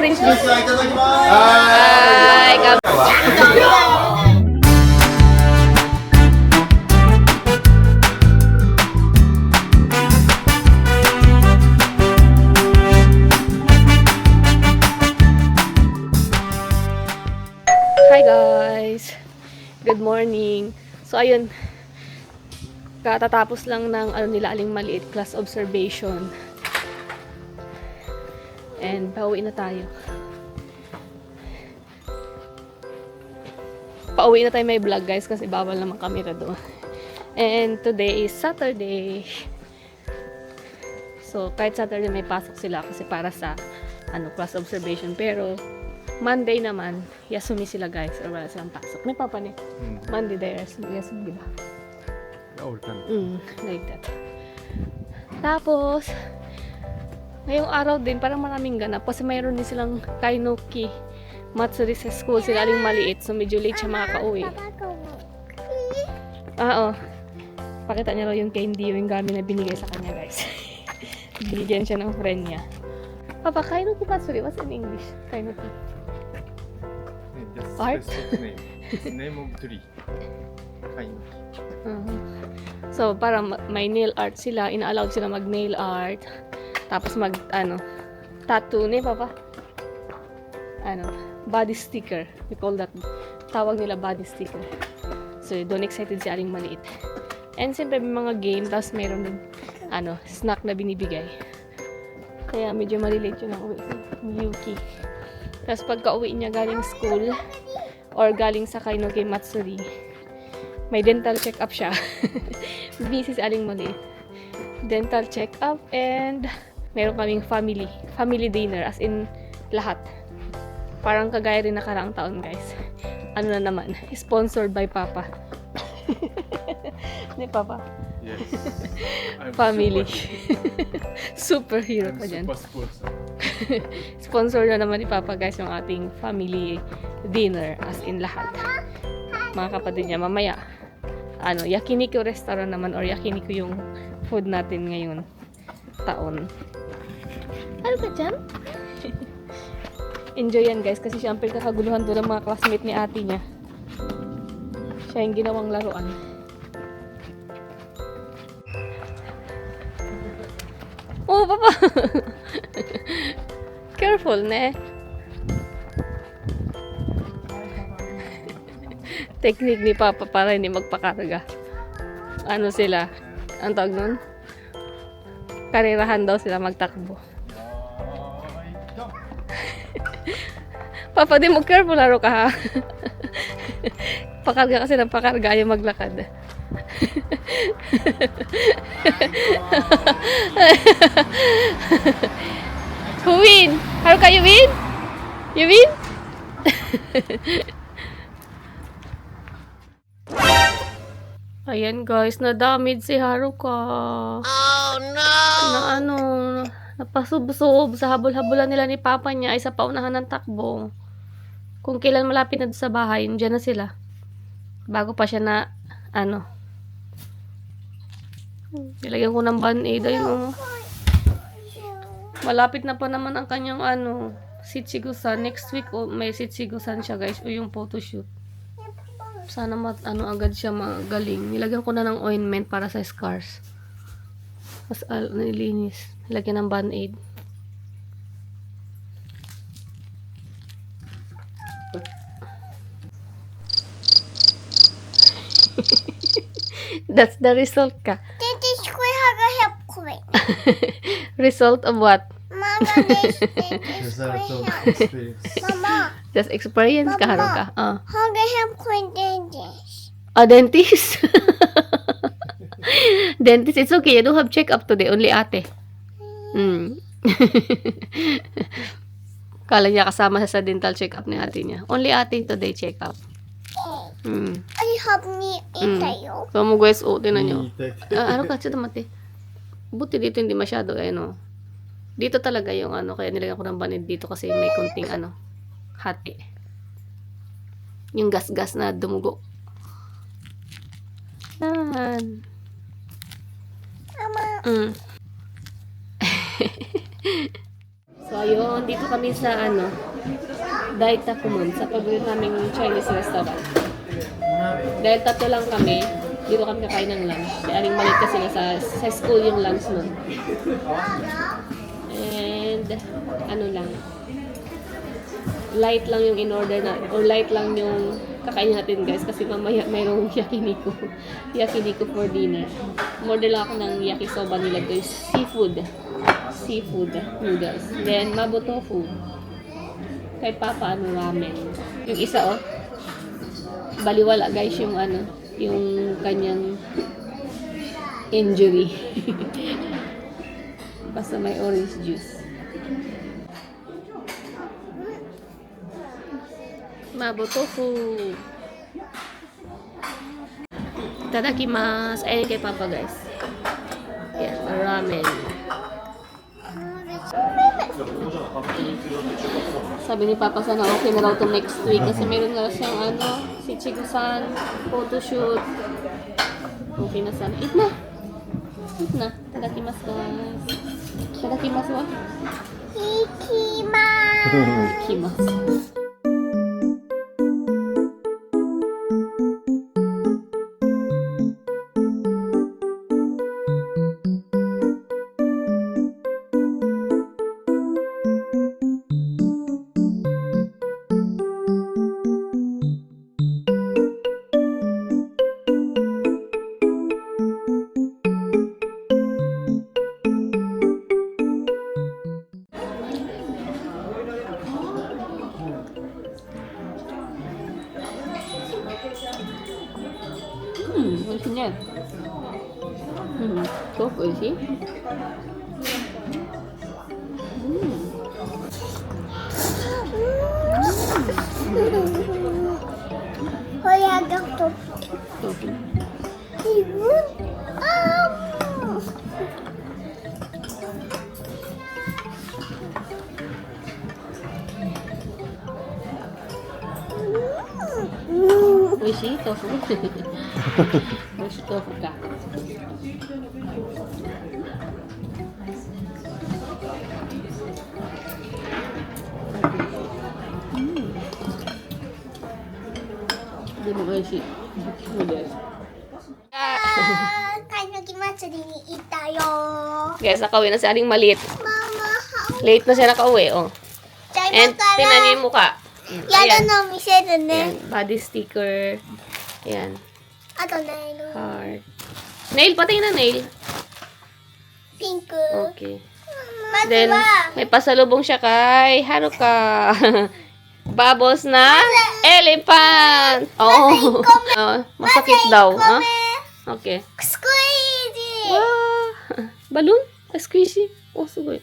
Orange juice. Hi guys! Good morning! So ayun, katatapos lang ng nila Aling Maliit class observation. And pauwi na tayo. Pauwi na tayo may vlog guys kasi bawal naman camera doon. And today is Saturday. So kahit Saturday may pasok sila kasi para sa class observation. Pero Monday naman, yasumi sila guys or wala silang pasok. May papa ni. Monday there is yasumi ba? Like that. Tapos ngayong araw din, parang maraming ganap. Kasi mayroon din silang Kainoki Matsuri sa school. Sila Aling Maliit. So, medyo late siya makaka-uwi. Oo. Pakita niya raw yung candy, yung gamit na binigay sa kanya, guys. Binigyan siya ng friend niya. Papa, Kainoki Matsuri? What's in English? Kainoki? Art? Name of tree. Kainoki. So, parang may nail art sila. Ina-allowed sila mag-nail art. Tapos tattoo ni Papa. Body sticker. We call that, tawag nila body sticker. So, doon excited si Aling Maliit. And siyempre may mga game, tapos mayroon din, snack na binibigay. Kaya medyo malilate yun ang uwi si Yuki. Tapos pagka uwi niya galing school, or galing sa Kainoki Matsuri, may dental check-up siya. Busy si Aling Maliit. Dental check-up and meron kaming family dinner, as in lahat. Parang kagaya rin nakaraang taon guys. Na naman, sponsored by Papa. Ni Papa? Yes. Family. Superhero pa dyan. Sponsor na naman ni Papa guys yung ating family dinner, as in lahat. Mga kapatid niya, mamaya yakiniku restaurant naman, or yakiniku yung food natin ngayon taon. Ano ka dyan? Enjoy yan guys, kasi syempre kakaguluhan doon ng mga classmate ni ate niya. Siya yung ginawang laruan. Oh, Papa! Careful, ne? Technique ni Papa para hindi magpakarga. Sila? Ang tawag nun? Karirahan daw sila magtakbo. Papa, di mo careful, laro ka ha. Pakarga kasi ng pakarga, ayaw maglakad. Who win? Haruka, you win? You win? Ayan guys, na-damage si Haruka. Oh no! Napasubsob sa habol-habulan nila ni Papa niya ay sa paunahan ng takbo. Kung kailan malapit na sa bahay, dyan na sila. Bago pa siya na, nilagyan ko ng band-aid. Ayun, malapit na pa naman ang kanyang, Shichigusan. Next week, may Shichigusan siya, guys. O yung photoshoot. Sana agad siya magaling. Nilagyan ko na ng ointment para sa scars. Tapos, nilinis. Nilagyan ng band-aid. That's the result ka. Result of what? Result of experience. Mama, Just experience ka, Haruka. Dentist? Dentist, it's okay. You don't have check-up today. Only ate. Kala niya kasama sa dental check-up ni ate niya. Only ate today check-up. I have me itayo. So, mo guys, tinan nyo. Ano Ka, siya mati. Buti dito hindi masyado, Dito talaga yung kaya nilagyan ko ng banid dito kasi may konting hati. Yung gas-gas na dumugo. Yan. Mama. So, ayun. Dito kami sa, Daitakumon, sa paborito naming Chinese restaurant. Dahil tatlo lang kami, dito kami kakain ng lunch. Kaya aling malit kasi sa school yung lunch nun. And, light lang yung in-order na, or light lang yung kakain natin guys, kasi mamaya mayroong yakiniku. Yakiniku for dinner. Order lang ako ng yakisoba nila guys. Seafood noodles. Then, mabo tofu. Kay Papa, ramen. Yung isa, baliwala guys yung yung kanyang injury. Basta may orange juice. Mabo tofu. Itadakimasu. Ayun kay Papa guys. Yan, ramen. Sabi ni Papa sana okay na raw to next week kasi meron nga siyang si Chigu-san photoshoot. Okay na sana. Eat na. Itadakimasu guys. Itadakimasu wa? Ikimasu. 맛있네. 또 뭐지? 호야격도 기분 Oishi tofu. Oishi tofu ka. Di mo oishi. Kainoki Matsuri ni itayo. Guys, nakauwi na si Aling Maliit. Mama, how? Late na siya nakauwi, And tingnan niyo yung mukha. Yada no miseru Ayan, ne. body sticker. Ayan, Ato nail. heart. Nail, patay na nail. Pink. Okay. Mazu Then, wa may pasalubong siya kay Haruka. Bubbles na elephant. Oo. Masakit daw. Ha? Okay. squeezy. Wow. Balloon? Squishy. Oh, sugoi.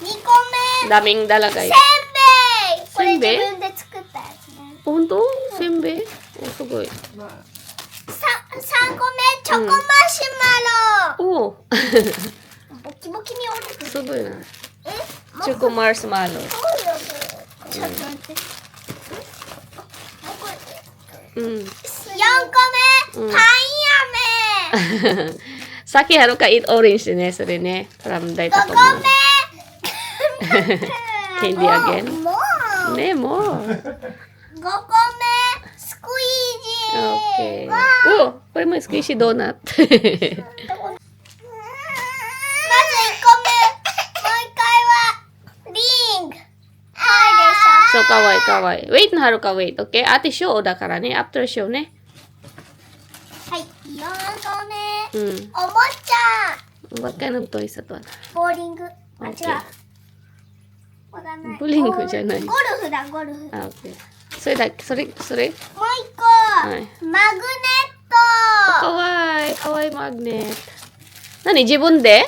2個目 Daming dala, guys. せんべいこれ せんべい自分で作ったやつね Punto? Sembe? Oh, sugoi. 3個目チョコマシュマロ Oh. ボキボキに折れてる Sugoi na. え Choco marshmallow. そうよちょっと待ってこれ Mm. 4個目パンやめ Saki Haruka eat orange din eh. So rin eh. From 5 Daita 個 Pamon. 目 Candy again? もう Ne, more. 5個目スクイージー Okay. わ Oh, pwede mo squishy donut. まず1個目もう1回はリングはいでし So, kawai, kawai. Wait na, Haruka, wait. Okay? Ate show da kara ne. After show ne. ょはい4個目 Hmm. おもちゃ What kind of toys ito? ボーリングあ、違う Okay. わかんないボーリングじゃないゴルフだゴルフもう Ah, okay. So,それ 1個、はいマグネット Kawai. Kawai magnet. Nani, jibun de?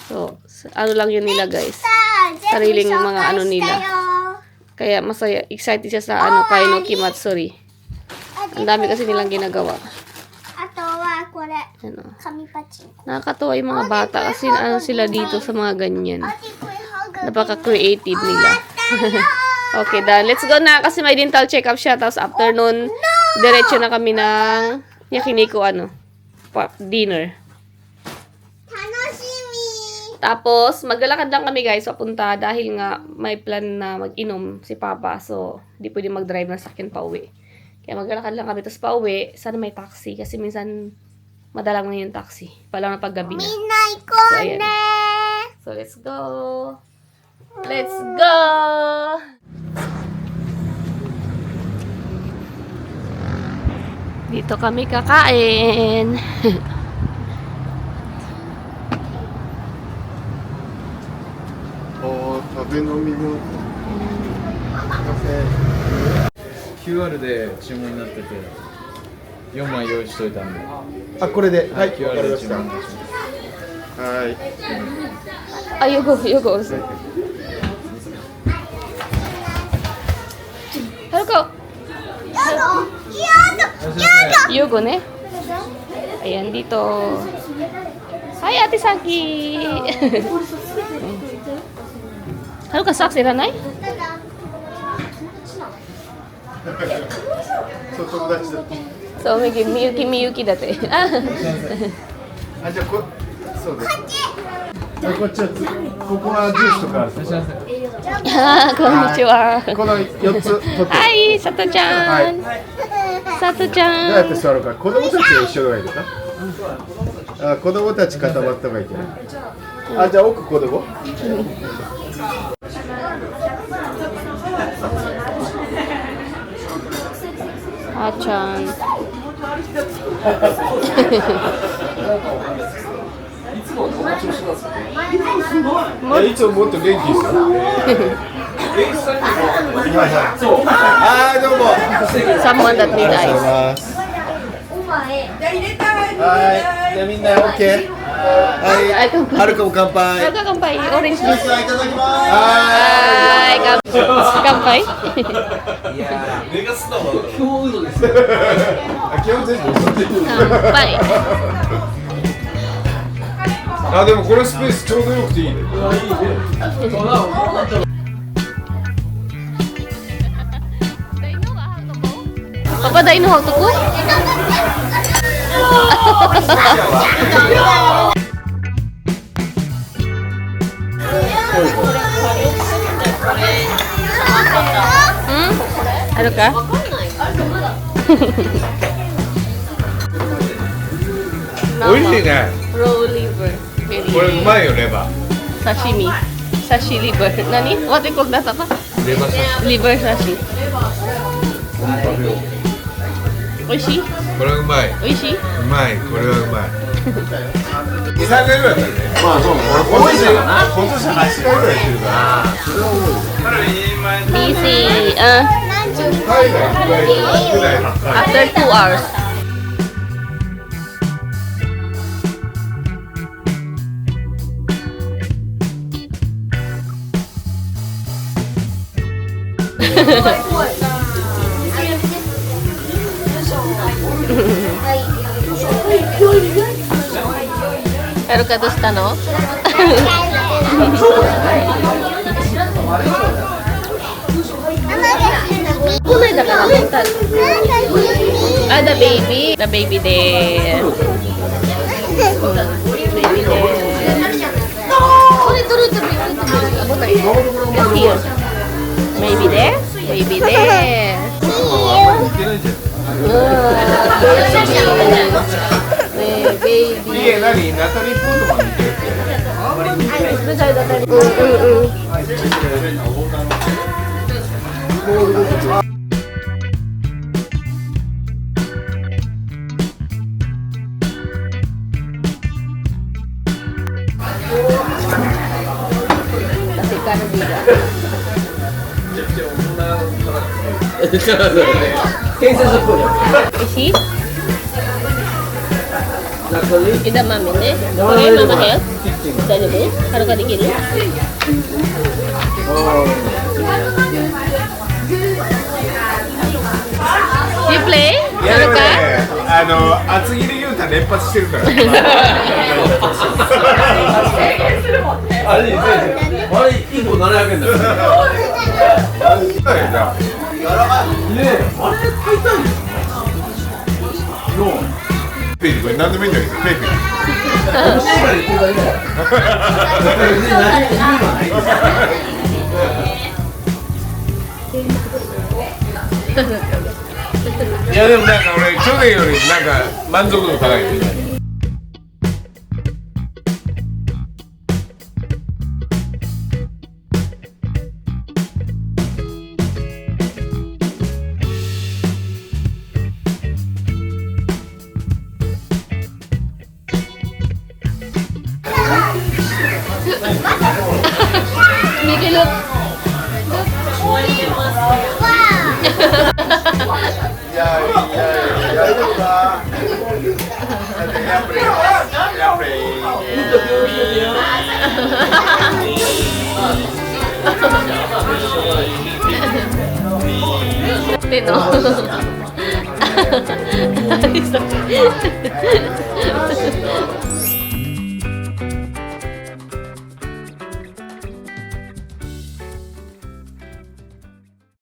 そう So, ano lang yun nila, guys. さあ全部 Sariling 紹 mga 介 ano した nila. よ Kaya masaya, excited siya sa Kainoki Matsuri. Ang dami kasi nilang ginagawa. あとはこれ Ano. 紙パチンコ Nakakatawa yung mga bata kasi ano sila dito sa mga ganyan. あでこれハグ Napaka-creative nila. Okay, done. Let's go na kasi may dental check-up siya. Tapos afternoon, diretso na kami ng yakiniku dinner. 楽しみ Tapos, maglalakad lang kami guys papunta dahil nga may plan na mag-inom si Papa. So, di pwede mag-drive ng sakyan pa uwi. Kaya maglalakad lang kami. Tapos pa uwi, sana may taxi. Kasi minsan, madalang na yung taxi. Palang na paggabi na. Minay ko So, ayan. ne. So, let's go! Let's go! Dito kami kakain. QR で注文になってて4枚用意しといたんで、あ、これで、はい、わか QR りました。で注文はします。い。 Ay, yugo also. Haruko! Yugo ne? Ayan, dito. Hi, Ate Saki! Haruka, socks iranai? そう、友達だ。 So, may Miyuki dati. あ、じゃあ、そうです。あ、こっちはココナジュースとかある。 Konnichiwa. この4つ取って。 Hi, Sato-chan! どうやって Sato-chan! 座るか。子供たちは一緒がいいですか。あ、子供たち固まった方がいいんじゃない。あ、じゃあ奥子供。 Ah-chan. いつももっと元気ですよ。はいはい。あー、どうも。 Someone that need ありがとう ice. ございます。はい。じゃあみんな OK。はい。はい乾杯はるかも乾杯。 Haruka, kampai. Orange じゃあ juice. いただきます。 Hi, kampai. あ、基本全部嘘で。 Kampai. あ、でもこれスペースちょうどよくていいね。 Papa, dahil no how to cook? Hmm? Ano ka? Raw liver. Very これうまいよレバー。 sashimi. Sashi liver. Nani? What do you call that, Papa? レバーさ。 Liver sashi. Oishi? これうまい。 Oishi? うまい。これはうまい。2、3回ぐらいだね。まあそう。俺今年8回ぐらいしてるから。 Busy. 海外ぐらいぐらい8回。 After 2 hours. Pero kadusta, no? Kulay na ka naman. Ah, the baby. The baby there. Baby there. Yes, here. Baby there. Baby there. Baby. 家何ナタリーポートマン似てるって。 Kasi Carabida. 建設っぽい。 Isi? Idamami ne? Okay, mama help? Dali Haru ka dikiru? You play? いや Haru でもね ka?、厚切り牛タン連発してるから。あれ、あれ1個700円だよ。じゃあねえ、あれ買いたいよ。のペイとか何でもいいんだけど、ペイペイ。いやでもなんか俺去年よりなんか満足度高い。Miki, look. Tino.